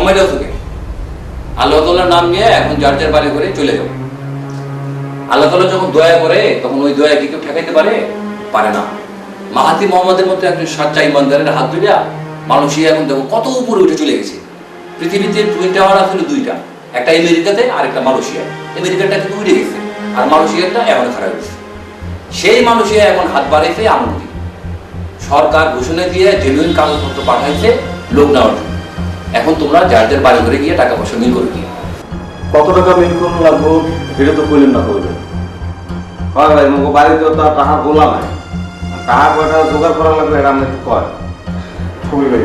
মেরেও থাকে। আল্লাহ তাআলার নাম নিয়ে এখন যার যার বাড়ি করে চলে যাও। আল্লাহ তাআলা যখন দয়া করে তখন ওই দয়া কি কেউ ঠেকাইতে পারে না। মাহাতি মোহাম্মদের মতো একজন সাচ্চা ইমানদারের হাত ধরিয়া মালয়েশিয়া এখন দেখো কত উপরে উঠে চলে গেছে। পৃথিবীতে টুইন টাওয়ার আসলে দুইটা, একটা আমেরিকাতে আর একটা মালয়েশিয়ায়। আমেরিকাটা কিন্তু উঠে গেছে আর মালয়েশিয়াটা এখন খারাপ হয়েছে। সেই মালয়েশিয়া এখন হাত বাড়াইছে আমন্ত্রী সরকার ঘোষণা দিয়ে জেনুইন কাগজপত্র পাঠাইছে লোক নেওয়ার জন্য। এখন তোমরা যার যার বাড়ি ঘরে গিয়ে টাকা পয়সা মিল করে দিয়ে কত টাকা মিল করুন লাগবো এটা তো কইলেন না করবেন। হয় ভাই মুখ বাড়িতে তো টাকা গোলা নাই, টাকা কয়টা জোগাড় করা লাগবে এটা আপনি একটু কয়। কবি ভাই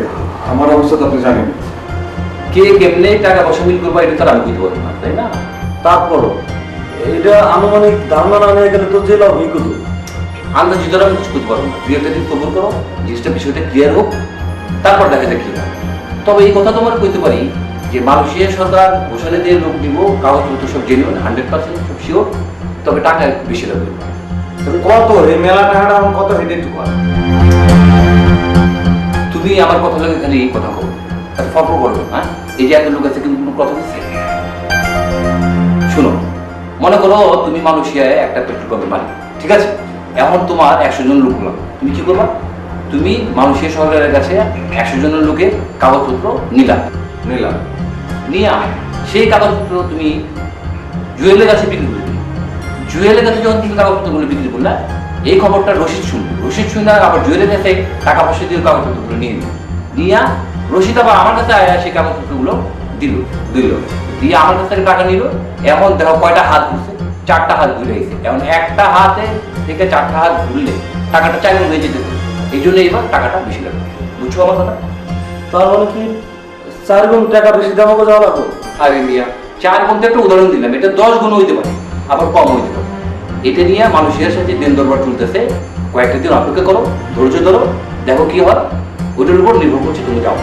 আমার অবস্থা তো আপনি জানেন। কে কেমনে টাকা পয়সা মিল করবো এটা তার আমি বুঝতে পারবো না, তাই না? তারপরও এটা আনুমানিক ধারণা না নিয়ে গেলে তো জেলা হই কত। আন্দাজ ধরে আমি কিছু করতে পারবো না। তুই একটা দিন কবুল করো, জিনিসটা বিষয়টা ক্লিয়ার হোক, তারপর দেখা যাক কি হয়। তবে এই কথা তোমার কইতে পারি যে মালয়েশিয়া সরকার ঘোষণা দিয়ে লোক দিব, কাগজপত্র সব জেনুইন 100% সব শিওর, তবে টাকা একটু বেশি লাগবে। কত এই মেলা টাকাটা আমার কত হেঁটে একটু কয়। তুমি আমার কথা লাগে খালি এই কথা করো, এত ফর্ম করো। হ্যাঁ, এই যে এত লোক আছে কিন্তু কোনো কথা বলছে। শুনো, মনে করো তুমি মালয়েশিয়ায় একটা পেট্রোল পাম্পের মালিক, ঠিক আছে? এখন তোমার 100 জন লোক লাগবে। তুমি কি করবা? তুমি মালয়েশিয়া সরকারের কাছে 100 জনের লোকের কাগজপত্র নিলাম, নিয়ে সেই কাগজপত্র তুমি জুয়েলের কাছে বিক্রি করে দিলে। জুয়েলের কাছে যখন তুমি কাগজপত্রগুলো বিক্রি করলে, এই খবরটা রশিদ শুনে আবার জুয়েলের কাছে টাকা পয়সা দিয়ে কাগজপত্রগুলো নিয়ে নিয়ে রশিদ আবার আমার কাছে আয়া সেই কাগজপত্রগুলো দিল দিয়ে আমার কাছ থেকে টাকা নিল। এখন দেখো কয়টা হাত ঘুরছে, 4টা হাত ঘুরে গেছে। এখন একটা হাতে থেকে 4টা হাত ঘুরলে টাকাটা 4 গুণ হয়ে যেতে। এই জন্য এবার টাকাটা বেশি লাগবে। বুঝছো আমার কথা? তার মানে কি 4 গুণ টাকা বেশি দাম হবে যাওয়া লাগবে? আরে মিয়া, 4 গুণ একটা উদাহরণ দিলাম, এটা 10 গুণ হইতে পারে, আবার কম হইতে পারে। এটা নিয়ে মানুষের সাথে দিন দরবার চলতেছে। কয়েকটা দিন অপেক্ষা করো, ধৈর্য ধরো, দেখো কি হয়। ওটার উপর নির্ভর করছে তুমি যাও।